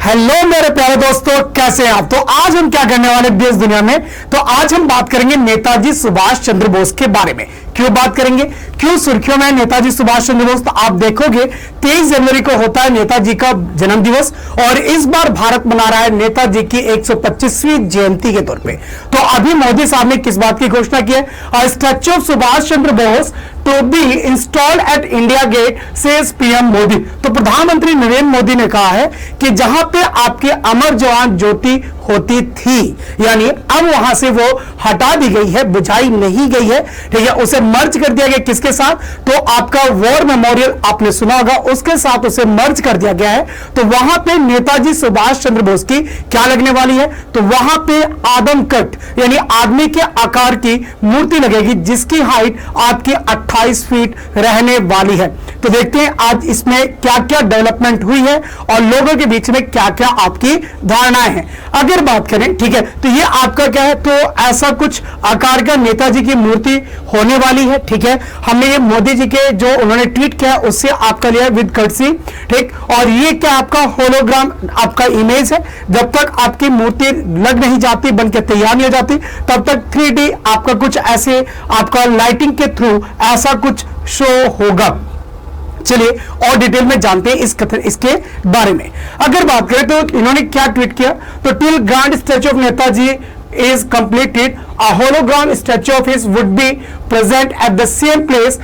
Hello मेरे प्यारे दोस्तों, कैसे हैं आप। तो आज हम क्या करने वाले देश दुनिया में, तो आज हम बात करेंगे नेताजी सुभाष चंद्र बोस के बारे में। क्यों बात करेंगे, क्यों सुर्खियों में नेताजी सुभाष चंद्र बोस। तो आप देखोगे 23 जनवरी को होता है नेताजी का जन्म दिवस और इस बार भारत मना रहा है नेताजी की 125वीं जयंती के तौर पे। तो अभी मोदी साहब ने किस बात की घोषणा की है, statue of Subhash Chandra Bose to be installed at India Gate says PM Modi. तो प्रधानमंत्री नरेंद्र मोदी ने कहा है कि जहां पे आपके अमर जवान ज्योति होती थी, यानी अब वहां से वो हटा दी गई है, बुझाई नहीं गई है, ठीक है, उसे मर्ज कर दिया गया। किसके साथ, तो आपका वॉर मेमोरियल आपने सुना होगा, उसके साथ उसे मर्ज कर दिया गया है। तो वहां पे नेताजी सुभाष चंद्र बोस की क्या लगने वाली है, तो वहां पे आदम कट यानी आदमी के आकार की मूर्ति लगेगी जिसकी हाइट आपकी 28 फीट रहने वाली है। तो देखते हैं आज इसमें क्या क्या डेवलपमेंट हुई है और लोगों के बीच में क्या क्या आपकी धारणाएं हैं। अगर बात करें, ठीक है, तो ये आपका क्या है, तो ऐसा कुछ आकार का नेताजी की मूर्ति होने वाली है, ठीक है। हमने ये मोदी जी के जो उन्होंने ट्वीट किया उससे आपका लिया विद कर्टसी, ठीक। और ये क्या आपका होलोग्राम आपका इमेज है, जब तक आपकी मूर्ति लग नहीं जाती, बनकर तैयार नहीं हो जाती, तब तक 3D आपका कुछ ऐसे आपका लाइटिंग के थ्रू ऐसा कुछ शो होगा। चलिए और डिटेल में जानते हैं इसके बारे में। अगर बात करें तो इन्होंने क्या ट्वीट किया, तो till grand statue of Netaji is completed, a hologram statue of his would be present at the same place.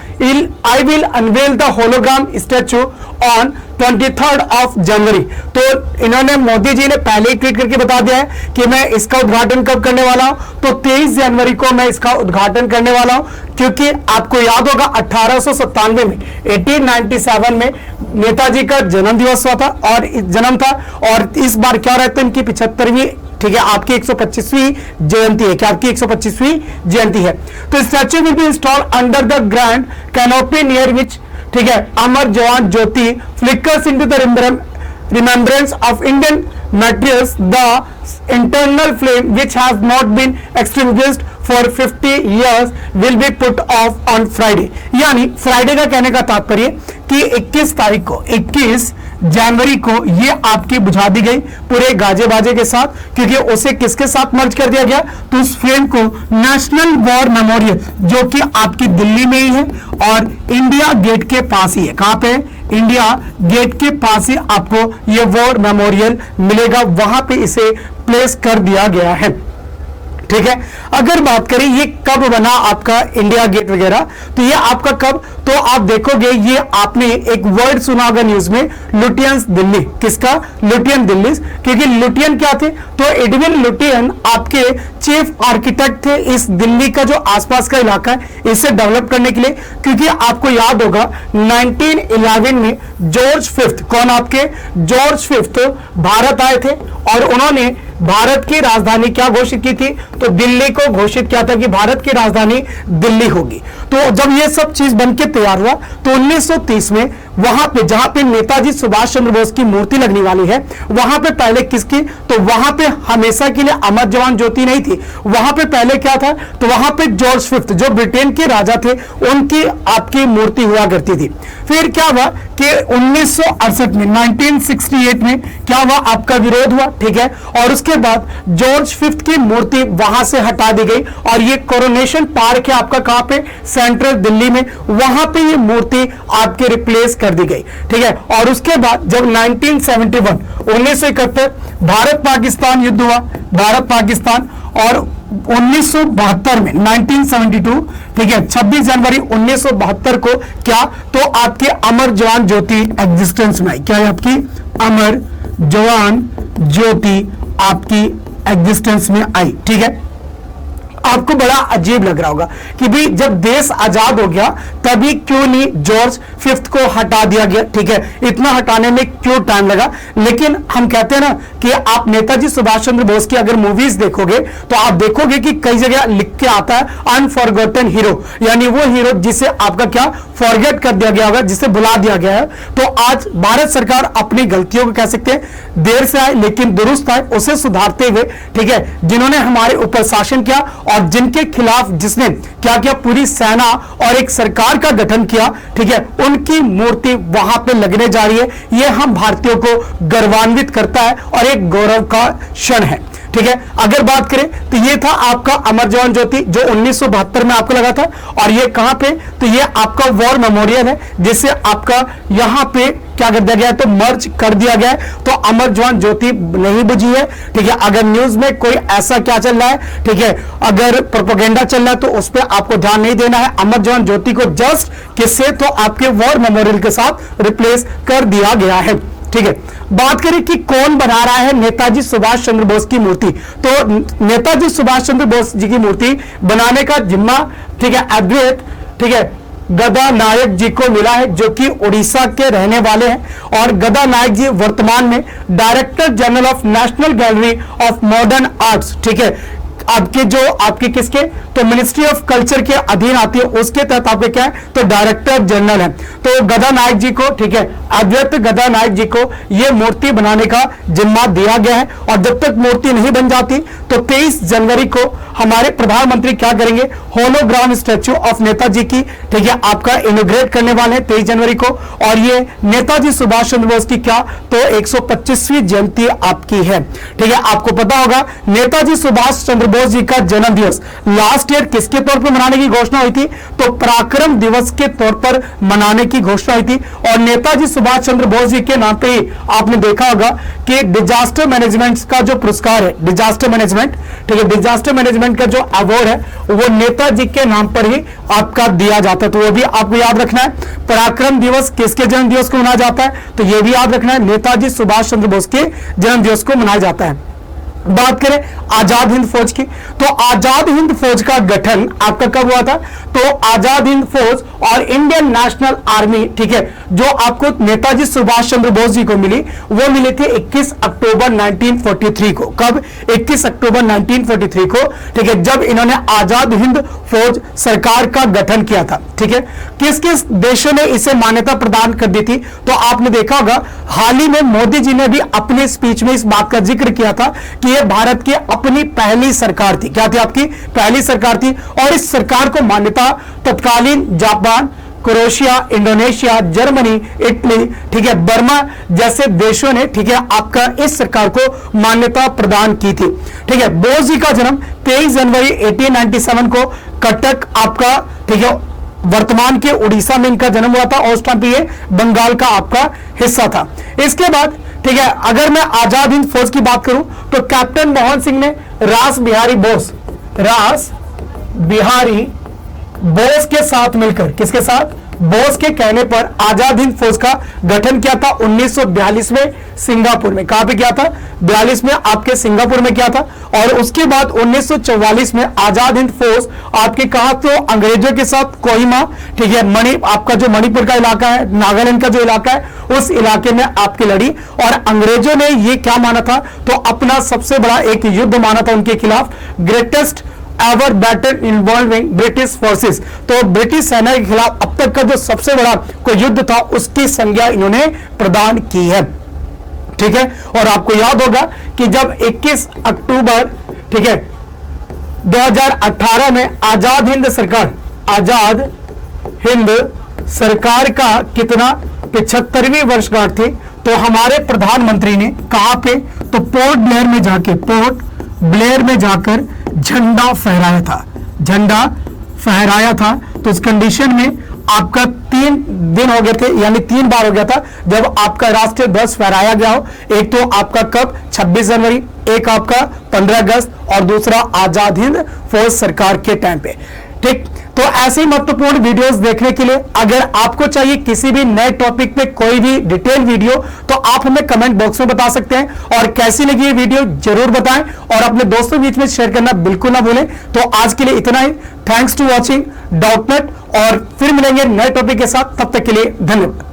I will unveil the hologram statue on 23rd of January. तो इन्होंने मोदी जी ने पहले ही ट्वीट करके बता दिया है कि मैं इसका उद्घाटन कब करने वाला हूं, तो 23 जनवरी को मैं इसका उद्घाटन करने वाला हूं। क्योंकि आपको याद होगा 1897 में 1897 में नेताजी का जन्म दिवस हुआ था और जन्म था, और इस बार क्या रहता है, इनकी 75वीं, ठीक है, आपकी 125वीं जयंती है। क्या आपकी 125वीं जयंती है। तो statue will be installed under the grand canopy near which, ठीक है, Amar Jawan Jyoti flickers into the remembrance of Indian martyrs, the internal flame which has not been extinguished for 50 years will be put off on Friday। यानी Friday का कहने का तात्पर्य कि 21 तारीख को, 21 जनवरी को ये आपकी बुझा दी गई पूरे गाजे बाजे के साथ, क्योंकि उसे किसके साथ मर्ज कर दिया गया, तो उस फ्रेम को नेशनल वॉर मेमोरियल जो कि आपकी दिल्ली में ही है और इंडिया गेट के पास ही है। कहां पे, इंडिया गेट के पास ही आपको ये वॉर मेमोरियल मिलेगा, वहां पे इसे प्लेस कर दिया गया है, ठीक है। अगर बात करें ये कब बना आपका इंडिया गेट वगैरह, तो ये आपका कब, तो आप देखोगे ये आपने एक वर्ड सुना होगा न्यूज में, लुटियंस दिल्ली। किसका, लुटियन दिल्ली, क्योंकि लुटियन क्या थे, तो एडविन लुटियन आपके चीफ आर्किटेक्ट थे इस दिल्ली का जो आसपास का इलाका है इसे डेवलप करने के लिए। क्योंकि आपको याद होगा 1911 में जॉर्ज फिफ्थ, कौन आपके, जॉर्ज फिफ्थ भारत आए थे और उन्होंने भारत की राजधानी क्या घोषित की थी, तो दिल्ली को घोषित किया था कि भारत की राजधानी दिल्ली होगी। तो जब ये सब चीज बनके तैयार हुआ तो 1930 में वहां पे जहां पे नेताजी सुभाष चंद्र बोस की मूर्ति लगने वाली है, वहां पे पहले किसकी, तो वहां पे हमेशा के लिए अमर जवान ज्योति नहीं थी, वहां पे पहले क्या था, तो वहां पे जॉर्ज फिफ्थ जो ब्रिटेन के राजा थे उनकी आपकी मूर्ति हुआ करती थी। फिर क्या हुआ कि 1968 में 1968 में क्या हुआ, आपका विरोध हुआ, ठीक है, और उसके बाद जॉर्ज फिफ्थ की मूर्ति वहां से हटा दी गई और ये कोरोनेशन पार्क है आपका कहां पे, सेंट्रल दिल्ली में, वहां पे ये मूर्ति आपके रिप्लेस कर दी गई, ठीक है। और उसके बाद जब 1971 1971 भारत पाकिस्तान युद्ध हुआ, भारत पाकिस्तान, और 1972 में 1972, ठीक है, 26 जनवरी 1972 को क्या, तो आपके अमर जवान ज्योति एग्जिस्टेंस में आई। क्या है आपकी, अमर जवान ज्योति आपकी एग्जिस्टेंस में आई, ठीक है। आपको बड़ा अजीब लग रहा होगा कि भाई जब देश आजाद हो गया तभी क्यों नहीं जॉर्ज फिफ्थ को हटा दिया गया, ठीक है, इतना हटाने में क्यों टाइम लगा। लेकिन हम कहते हैं ना कि आप नेताजी सुभाष चंद्र बोस की अगर मूवीज देखोगे तो आप देखोगे कि कई जगह लिख के आता है अनफॉरगॉटन हीरो, यानी वो हीरो जिसे आपका क्या फॉरगेट कर दिया गया होगा, जिसे भुला दिया गया है। तो आज भारत सरकार अपनी गलतियों को कह सकते हैं देर से आए लेकिन दुरुस्त आए, उसे सुधारते हुए, ठीक है, जिन्होंने हमारे ऊपर शासन किया और जिनके खिलाफ जिसने क्या किया, पूरी सेना और एक सरकार का गठन किया, ठीक है, उनकी मूर्ति वहां पे लगने जा रही है। यह हम भारतीयों को गर्वान्वित करता है और एक गौरव का क्षण है, ठीक है। अगर बात करें तो ये था आपका अमर जवान ज्योति जो 1972 में आपको लगा था, और ये कहां पे, तो ये आपका वॉर मेमोरियल है जिसे आपका यहां पे क्या कर दिया गया है, तो मर्ज कर दिया गया है। तो अमर जवान ज्योति नहीं बुझी है, ठीक है। अगर न्यूज में कोई ऐसा क्या चल रहा है, ठीक है, अगर प्रोपेगेंडा चल रहा है तो उस पर आपको ध्यान नहीं देना है। अमर जवान ज्योति को जस्ट किससे, तो आपके वॉर मेमोरियल के साथ रिप्लेस कर दिया गया है, ठीक है। बात करें कि कौन बना रहा है नेताजी सुभाष चंद्र बोस की मूर्ति, तो नेताजी सुभाष चंद्र बोस जी की मूर्ति बनाने का जिम्मा, ठीक है, अद्वैत, ठीक है, गदा नायक जी को मिला है, जो कि उड़ीसा के रहने वाले हैं। और गदा नायक जी वर्तमान में director general of national gallery of modern arts, ठीक है, आपके किसके, तो मिनिस्ट्री ऑफ कल्चर के अधीन आती है, उसके तहत आपके क्या है, तो डायरेक्टर जनरल है। तो गदा नायक जी को, ठीक है, अद्वैत गदा नायक जी को यह मूर्ति बनाने का जिम्मा दिया गया है। और जब तक मूर्ति नहीं बन जाती तो 23 जनवरी को हमारे प्रधानमंत्री क्या करेंगे, होलोग्राम स्टैच्यू ऑफ नेताजी की, ठीक है, आपका इनोग्रेट करने वाले हैं 23 जनवरी को। और ये नेताजी सुभाष चंद्र बोस की क्या, तो 125वीं जयंती आपकी है, ठीक है। आपको पता होगा नेताजी सुभाष चंद्र बोस जी का जन्म दिवस लास्ट ईयर किसके तौर पर मनाने की घोषणा हुई थी, तो पराक्रम दिवस के तौर पर मनाने की घोषणा हुई थी। और नेताजी सुभाष चंद्र बोस जी के नाम पे ही आपने देखा होगा कि डिजास्टर मैनेजमेंट का जो पुरस्कार है, डिजास्टर मैनेजमेंट, ठीक है, डिजास्टर मैनेजमेंट का जो अवार्ड है वो नेताजी के नाम पर ही आपका दिया जाता है। तो वो भी आपको याद रखना है। पराक्रम दिवस किसके जन्म दिवस को मनाया जाता है, तो ये भी याद रखना है, नेताजी सुभाष चंद्र बोस के जन्म दिवस को मनाया जाता है। बात करें आजाद हिंद फौज की, तो आजाद हिंद फौज का गठन आपका कब हुआ था, तो आजाद हिंद फौज और इंडियन नेशनल आर्मी, ठीक है, जो आपको नेताजी सुभाष चंद्र बोस जी को मिली, वो मिली थी 21 अक्टूबर 1943 को। कब, 21 अक्टूबर 1943 को, ठीक है, जब इन्होंने आजाद हिंद फौज सरकार का गठन किया था, ठीक है। किस किस देशों ने इसे मान्यता प्रदान कर दी थी, तो आपने देखा होगा हाल ही में मोदी जी ने भी अपने स्पीच में इस बात का जिक्र किया था कि यह भारत की अपनी पहली सरकार थी। क्या थी, आपकी पहली सरकार थी। और इस सरकार को मान्यता तत्कालीन Japan, Croatia, Indonesia, Germany, Italy, ठीक है, बर्मा जैसे देशों ने, ठीक है, आपका इस सरकार को मान्यता प्रदान की थी, ठीक है। बोस जी का जन्म 23 जनवरी 1897 को कटक आपका, ठीक है, वर्तमान के उड़ीसा में इनका जन्म हुआ था और उस टाइम पे ये बंगाल का आपका हिस्सा था। इसके बाद, ठीक है, अगर मैं आजाद हिंद फौज की बात करूं तो कैप्टन मोहन सिंह ने रास बिहारी बोस के साथ मिलकर, किसके साथ, बोस के कहने पर आजाद हिंद फौज का गठन किया था 1942 में सिंगापुर में। कहां पे किया था, 42 में आपके सिंगापुर में किया था। और उसके बाद 1944 में आजाद हिंद फौज आपके कहा, तो अंग्रेजों के साथ कोहिमा, ठीक है, आपका जो मणिपुर का इलाका है, नागालैंड का जो इलाका है, उस इलाके में आपकी लड़ी। और अंग्रेजों ने ये क्या माना था, तो अपना सबसे बड़ा एक युद्ध माना था उनके खिलाफ, greatest ever battle involving British forces. तो ब्रिटिश सेना के खिलाफ अब तक का जो सबसे बड़ा कोई युद्ध था उसकी संज्ञा इन्होंने प्रदान की है, ठीक है। और आपको याद होगा कि जब 21 अक्टूबर, ठीक है, 2018 में आजाद हिंद सरकार का कितना 75वीं वर्षगांठ थी, तो हमारे प्रधानमंत्री ने कहां पे, तो पोर्ट ब्लेयर में जाकर झंडा फहराया था। तो इस कंडीशन में आपका 3 दिन हो गए थे, यानी 3 बार हो गया था जब आपका राष्ट्रीय ध्वज फहराया गया हो। एक तो आपका कब, 26 जनवरी, एक आपका 15 अगस्त और दूसरा आजाद हिंद फौज सरकार के टाइम पे, ठीक। तो ऐसे ही महत्वपूर्ण वीडियोस देखने के लिए अगर आपको चाहिए किसी भी नए टॉपिक पे कोई भी डिटेल वीडियो, तो आप हमें कमेंट बॉक्स में बता सकते हैं। और कैसी लगी ये वीडियो जरूर बताएं और अपने दोस्तों के बीच में शेयर करना बिल्कुल ना भूलें। तो आज के लिए इतना ही। थैंक्स टू वॉचिंग डाउटनेट, और फिर मिलेंगे नए टॉपिक के साथ। तब तक के लिए धन्यवाद।